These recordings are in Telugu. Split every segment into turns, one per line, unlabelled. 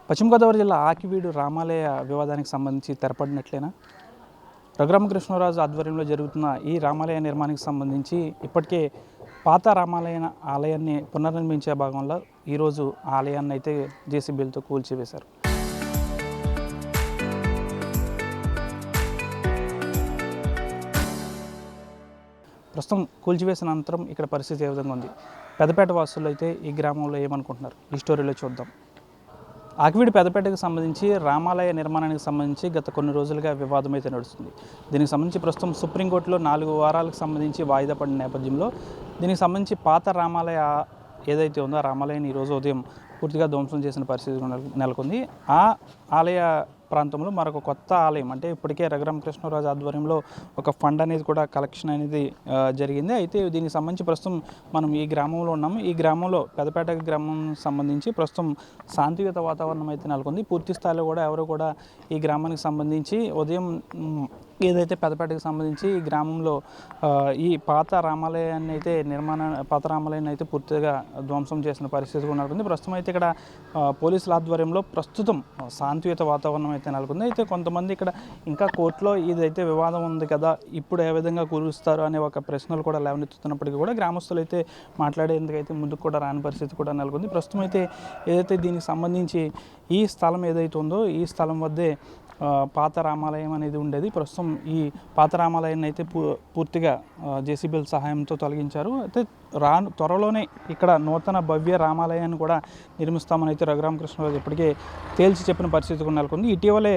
పశ్చిమ గోదావరి జిల్లా ఆకివీడు రామాలయ వివాదానికి సంబంధించి తెరపడినట్లేనా? రఘురామకృష్ణరాజు ఆధ్వర్యంలో జరుగుతున్న ఈ రామాలయ నిర్మాణానికి సంబంధించి ఇప్పటికే పాత రామాలయ ఆలయాన్ని పునర్నిర్మించే భాగంలో ఈరోజు ఆలయాన్ని అయితే జేసీబీలతో కూల్చివేశారు. ప్రస్తుతం కూల్చివేసిన అనంతరం ఇక్కడ పరిస్థితి ఏ విధంగా ఉంది? పెద్దపేట వాసులు అయితే ఈ గ్రామంలో ఏమనుకుంటున్నారు? ఈ స్టోరీలో చూద్దాం. ఆకివీడు పెద్దపేటకు సంబంధించి రామాలయ నిర్మాణానికి సంబంధించి గత కొన్ని రోజులుగా వివాదం అయితే నడుస్తుంది. దీనికి సంబంధించి ప్రస్తుతం సుప్రీంకోర్టులో 4 వారాలకు సంబంధించి వాయిదా పడిన నేపథ్యంలో దీనికి సంబంధించి పాత రామాలయ ఏదైతే ఉందో ఆ రామాలయాన్ని ఈరోజు ఉదయం పూర్తిగా ధ్వంసం చేసిన పరిస్థితి నెలకొంది. ఆ ఆలయ ప్రాంతంలో మరొక కొత్త ఆలయం, అంటే ఇప్పటికే రఘురామకృష్ణరాజు ఆధ్వర్యంలో ఒక ఫండ్ అనేది కూడా కలెక్షన్ అనేది జరిగింది. అయితే దీనికి సంబంధించి ప్రస్తుతం మనం ఈ గ్రామంలో ఉన్నాము. ఈ గ్రామంలో పెద్దపేట గ్రామం సంబంధించి ప్రస్తుతం శాంతియుత వాతావరణం అయితే నెలకొంది. పూర్తి స్థాయిలో కూడా ఎవరు కూడా ఈ గ్రామానికి సంబంధించి ఉదయం ఏదైతే పెద్దపేటకు సంబంధించి ఈ గ్రామంలో ఈ పాత రామాలయాన్ని అయితే పాత రామాలయాన్ని అయితే పూర్తిగా ధ్వంసం చేసిన పరిస్థితి కూడా నెలకొంది. ప్రస్తుతం అయితే ఇక్కడ పోలీసుల ఆధ్వర్యంలో ప్రస్తుతం శాంతియుత వాతావరణం అయితే నెలకొంది. అయితే కొంతమంది ఇక్కడ ఇంకా కోర్టులో ఇదైతే వివాదం ఉంది కదా, ఇప్పుడు ఏ విధంగా కూరుస్తారు అనే ఒక ప్రశ్నలు కూడా లేవనెత్తుతున్నప్పటికీ కూడా గ్రామస్తులు అయితే మాట్లాడేందుకైతే ముందుకు కూడా రాని పరిస్థితి కూడా నెలకొంది. ప్రస్తుతం అయితే ఏదైతే దీనికి సంబంధించి ఈ స్థలం ఏదైతే ఉందో ఈ స్థలం వద్దే పాత రామాలయం అనేది ఉండేది. ప్రస్తుతం ఈ పాత రామాలయాన్ని అయితే పూర్తిగా జేసీబీల సహాయంతో తొలగించారు. అయితే త్వరలోనే ఇక్కడ నూతన భవ్య రామాలయాన్ని కూడా నిర్మిస్తామని అయితే రఘురామకృష్ణరాజు ఇప్పటికే తేల్చి చెప్పిన పరిస్థితి కూడా నెలకొంది. ఇటీవలే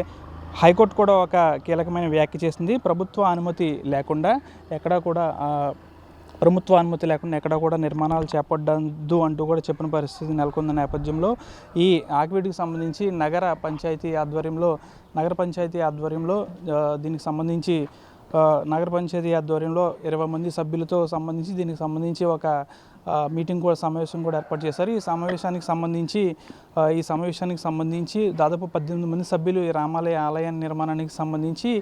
హైకోర్టు కూడా ఒక కీలకమైన వ్యాఖ్య చేసింది. ప్రభుత్వ అనుమతి లేకుండా ఎక్కడా కూడా నిర్మాణాలు చేపట్టద్దు అంటూ కూడా చెప్పిన పరిస్థితి నెలకొన్న నేపథ్యంలో ఈ ఆకివీడికి సంబంధించి నగర పంచాయతీ ఆధ్వర్యంలో దీనికి సంబంధించి నగర పంచాయతీ ఆధ్వర్యంలో 20 మంది సభ్యులతో సంబంధించి దీనికి సంబంధించి ఒక సమావేశం కూడా ఏర్పాటు చేశారు. ఈ సమావేశానికి సంబంధించి దాదాపు 18 మంది సభ్యులు ఈ ఆలయ నిర్మాణానికి సంబంధించి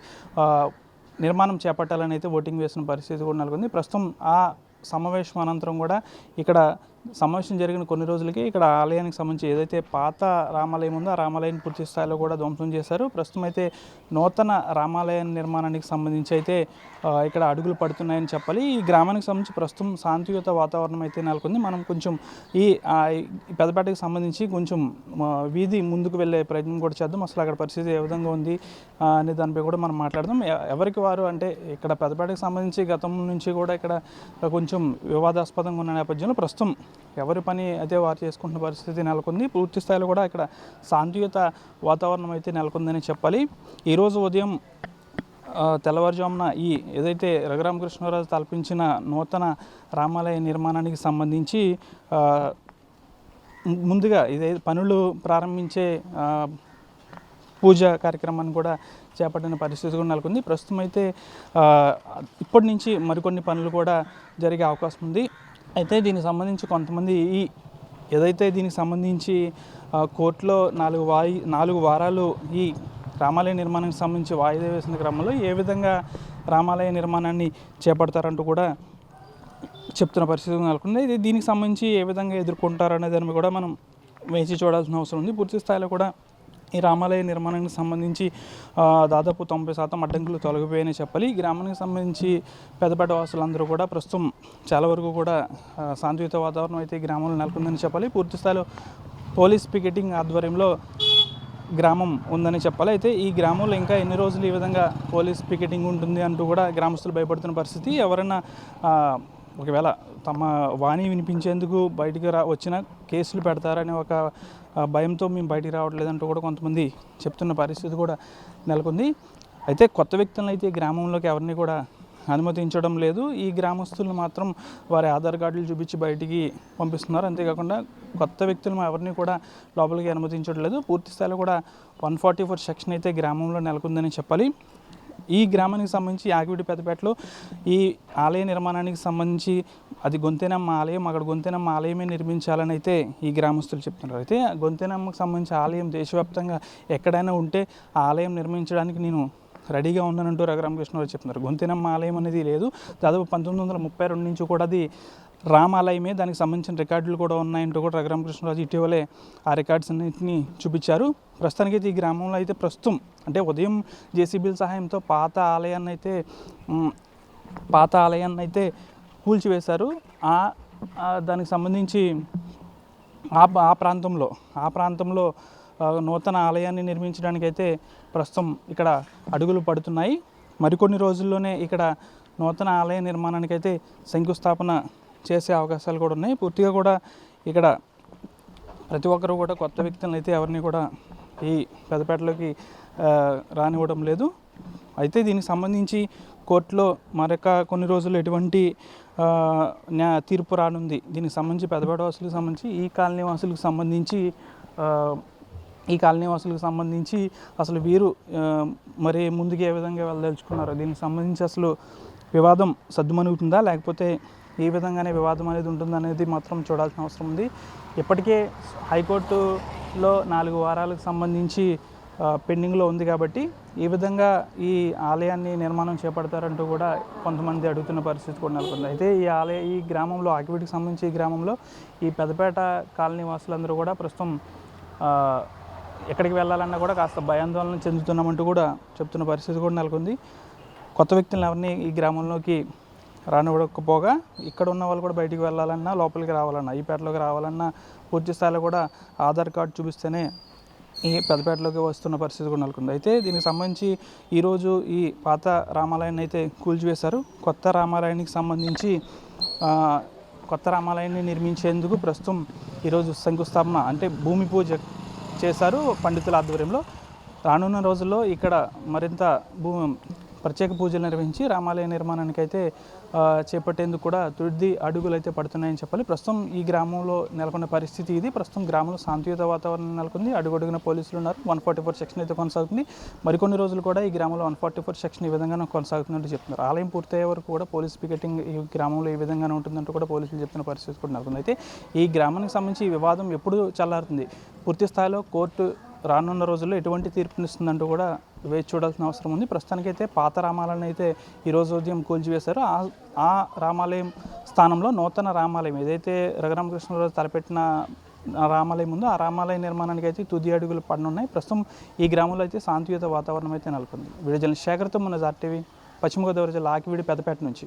నిర్మాణం చేపట్టాలని అయితే ఓటింగ్ వేసిన పరిస్థితి కూడా నెలకొంది. ప్రస్తుతం ఆ సమావేశం అనంతరం కూడా ఇక్కడ సమావేశం జరిగిన కొన్ని రోజులకి ఇక్కడ ఆలయానికి సంబంధించి ఏదైతే పాత రామాలయం ఉందో ఆ రామాలయాన్ని పూర్తి స్థాయిలో కూడా ధ్వంసం చేశారు. ప్రస్తుతం అయితే నూతన రామాలయ నిర్మాణానికి సంబంధించి అయితే ఇక్కడ అడుగులు పడుతున్నాయని చెప్పాలి. ఈ గ్రామానికి సంబంధించి ప్రస్తుతం శాంతియుత వాతావరణం అయితే నెలకొంది. మనం కొంచెం ఈ పెద్దపేటకి సంబంధించి కొంచెం వీధి ముందుకు వెళ్ళే ప్రయత్నం కూడా చేద్దాం. అసలు అక్కడ పరిస్థితి ఏ విధంగా ఉంది అనే దానిపై కూడా మనం మాట్లాడదాం. ఎవరికి వారు అంటే ఇక్కడ పెద్దపేటకి సంబంధించి గతం నుంచి కూడా ఇక్కడ కొంచెం వివాదాస్పదంగా ఉన్న నేపథ్యంలో ప్రస్తుతం ఎవరి పని అయితే వారు చేసుకుంటున్న పరిస్థితి నెలకొంది. పూర్తి స్థాయిలో కూడా ఇక్కడ శాంతియుత వాతావరణం అయితే నెలకొందని చెప్పాలి. ఈరోజు ఉదయం తెల్లవారుజామున ఏదైతే రఘురామకృష్ణరాజు తలపించిన నూతన రామాలయ నిర్మాణానికి సంబంధించి ముందుగా పనులు ప్రారంభించే పూజ కార్యక్రమాన్ని కూడా చేపట్టిన పరిస్థితి కూడా నెలకొంది. ప్రస్తుతం అయితే ఇప్పటి నుంచి మరికొన్ని పనులు కూడా జరిగే అవకాశం ఉంది. అయితే దీనికి సంబంధించి కొంతమంది దీనికి సంబంధించి కోర్టులో 4 వారాలు ఈ రామాలయ నిర్మాణానికి సంబంధించి వాయిదా వేసిన క్రమంలో ఏ విధంగా రామాలయ నిర్మాణాన్ని చేపడతారంటూ కూడా చెప్తున్న పరిస్థితి నెలకొంది. ఇది దీనికి సంబంధించి ఏ విధంగా ఎదుర్కొంటారనే దాన్ని కూడా మనం వేచి చూడాల్సిన అవసరం ఉంది. పూర్తి స్థాయిలో కూడా ఈ రామాలయ నిర్మాణానికి సంబంధించి దాదాపు 90% అడ్డంకులు తొలగిపోయాయని చెప్పాలి. ఈ గ్రామానికి సంబంధించి పెద్దపేట వాసులందరూ కూడా ప్రస్తుతం చాలా వరకు కూడా శాంతియుత వాతావరణం అయితే ఈ గ్రామంలో నెలకొందని చెప్పాలి. పూర్తి స్థాయిలో పోలీస్ పికెటింగ్ ఆధ్వర్యంలో గ్రామం ఉందని చెప్పాలి. అయితే ఈ గ్రామంలో ఇంకా ఎన్ని రోజులు ఈ విధంగా పోలీస్ పికెటింగ్ ఉంటుంది అంటూ కూడా గ్రామస్తులు భయపడుతున్న పరిస్థితి. ఎవరైనా ఒకవేళ తమ వాణి వినిపించేందుకు బయటికి వచ్చిన కేసులు పెడతారనే ఒక భయంతో మేము బయటికి రావట్లేదంటూ కూడా కొంతమంది చెప్తున్న పరిస్థితి కూడా నెలకొంది. అయితే కొత్త వ్యక్తులను అయితే గ్రామంలోకి ఎవరిని కూడా అనుమతించడం లేదు. ఈ గ్రామస్తులను మాత్రం వారి ఆధార్ కార్డులు చూపించి బయటికి పంపిస్తున్నారు. అంతేకాకుండా కొత్త వ్యక్తులను ఎవరిని కూడా లోపలికి అనుమతించడం లేదు. పూర్తి స్థాయిలో కూడా 144 సెక్షన్ అయితే గ్రామంలో నెలకొందని చెప్పాలి. ఈ గ్రామానికి సంబంధించి ఆకివీడు పెద్దపేటలో ఈ ఆలయ నిర్మాణానికి సంబంధించి అది గొంతెనమ్మ ఆలయం, అక్కడ గొంతెనమ్మ ఆలయమే నిర్మించాలని అయితే ఈ గ్రామస్తులు చెప్తున్నారు. అయితే గొంతెనమ్మకు సంబంధించి ఆలయం దేశవ్యాప్తంగా ఎక్కడైనా ఉంటే ఆ ఆలయం నిర్మించడానికి నేను రెడీగా ఉన్నానంటూ రఘురామకృష్ణరాజు చెప్తున్నారు. గొంతెనమ్మ ఆలయం అనేది లేదు. దాదాపు 1932 నుంచి కూడా అది రామాలయమే, దానికి సంబంధించిన రికార్డులు కూడా ఉన్నాయంటూ కూడా రఘురామకృష్ణరాజు ఇటీవలే ఆ రికార్డ్స్ అన్నింటినీ చూపించారు. ప్రస్తుతానికైతే ఈ గ్రామంలో అయితే ప్రస్తుతం అంటే ఉదయం జేసీబీల సహాయంతో పాత ఆలయాన్ని అయితే కూల్చివేశారు. దానికి సంబంధించి ఆ ప్రాంతంలో నూతన ఆలయాన్ని నిర్మించడానికైతే ప్రస్తుతం ఇక్కడ అడుగులు పడుతున్నాయి. మరికొన్ని రోజుల్లోనే ఇక్కడ నూతన ఆలయ నిర్మాణానికైతే శంకుస్థాపన చేసే అవకాశాలు కూడా ఉన్నాయి. పూర్తిగా కూడా ఇక్కడ ప్రతి ఒక్కరు కూడా కొత్త వ్యక్తులను అయితే ఎవరిని కూడా ఈ పెద్దపేటలోకి రానివ్వడం లేదు. అయితే దీనికి సంబంధించి కోర్టులో మరొక కొన్ని రోజులు ఎటువంటి తీర్పు రానుంది. దీనికి సంబంధించి పెద్దపేట వాసులకు సంబంధించి ఈ కాలనీ వాసులకు సంబంధించి అసలు వీరు మరి ముందుకు ఏ విధంగా వెళ్ళదలుచుకున్నారు, దీనికి సంబంధించి అసలు వివాదం సద్దుమణుగుతుందా లేకపోతే ఈ విధంగానే వివాదం అనేది ఉంటుందా అనేది మాత్రం చూడాల్సిన అవసరం ఉంది. ఇప్పటికే హైకోర్టులో 4 వారాలకు సంబంధించి పెండింగ్లో ఉంది కాబట్టి ఈ విధంగా ఈ ఆలయాన్ని నిర్మాణం చేపడతారంటూ కూడా కొంతమంది అడుగుతున్న పరిస్థితి కూడా నెలకొంది. అయితే ఈ గ్రామంలో ఆకివీటికి సంబంధించి ఈ గ్రామంలో ఈ పెద్దపేట కాలనీ వాసులందరూ కూడా ప్రస్తుతం ఎక్కడికి వెళ్ళాలన్నా కూడా కాస్త భయాందోళన చెందుతున్నామంటూ కూడా చెప్తున్న పరిస్థితి కూడా నెలకొంది. కొత్త వ్యక్తులను ఎవరిని ఈ గ్రామంలోకి రానివ్వకపోగా ఇక్కడ ఉన్న వాళ్ళు కూడా బయటికి వెళ్ళాలన్నా, లోపలికి రావాలన్నా, ఈ పేటలోకి రావాలన్నా పూర్తి స్థాయిలో కూడా ఆధార్ కార్డు చూపిస్తేనే ఈ పెద్దపేటలోకి వస్తున్న పరిస్థితి కూడా నెలకొంది. అయితే దీనికి సంబంధించి ఈరోజు ఈ పాత రామాలయాన్ని అయితే కూల్చివేశారు. కొత్త రామాలయాన్ని నిర్మించేందుకు ప్రస్తుతం ఈరోజు శంకుస్థాపన అంటే భూమి పూజ చేశారు పండితుల ఆధ్వర్యంలో. రానున్న రోజుల్లో ఇక్కడ మరింత ప్రత్యేక పూజలు నిర్వహించి రామాలయ నిర్మాణానికి అయితే చేపట్టేందుకు కూడా తుది అడుగులు అయితే పడుతున్నాయని చెప్పాలి. ప్రస్తుతం ఈ గ్రామంలో నెలకొన్న పరిస్థితి ఇది. ప్రస్తుతం గ్రామంలో శాంతియుత వాతావరణం నెలకొంది. అడుగడుగున పోలీసులు ఉన్నారు. 144 సెక్షన్ అయితే కొనసాగుతుంది. మరికొన్ని రోజులు కూడా ఈ గ్రామంలో 144 సెక్షన్ ఈ విధంగానే కొనసాగుతుందంటూ చెప్తున్నారు. ఆలయం పూర్తయ్యే వరకు కూడా పోలీస్ పికెటింగ్ ఈ గ్రామంలో ఈ విధంగానే ఉంటుందంటూ కూడా పోలీసులు చెప్తున్న పరిస్థితి కూడా నెలకొంది. అయితే ఈ గ్రామానికి సంబంధించి ఈ వివాదం ఎప్పుడు చల్లారుతుంది, పూర్తి స్థాయిలో కోర్టు రానున్న రోజుల్లో ఎటువంటి తీర్పునిస్తుందంటూ కూడా వేచి చూడాల్సిన అవసరం ఉంది. ప్రస్తుతానికైతే పాత రామాలయాన్ని అయితే ఈరోజు ఉదయం కూల్చివేశారు. ఆ రామాలయం స్థానంలో నూతన రామాలయం ఏదైతే రఘురామకృష్ణరాజు తలపెట్టిన రామాలయం ఉందో ఆ రామాలయ నిర్మాణానికి అయితే తుది అడుగులు పడనున్నాయి. ప్రస్తుతం ఈ గ్రామంలో అయితే శాంతియుత వాతావరణం అయితే నెలకొంది. వీడియో జర్నలిస్ట్ శేఖర్తో మన జార్ టీవీ, పశ్చిమ గోదావరి జిల్లా ఆకివీడి పెద్దపేట నుంచి.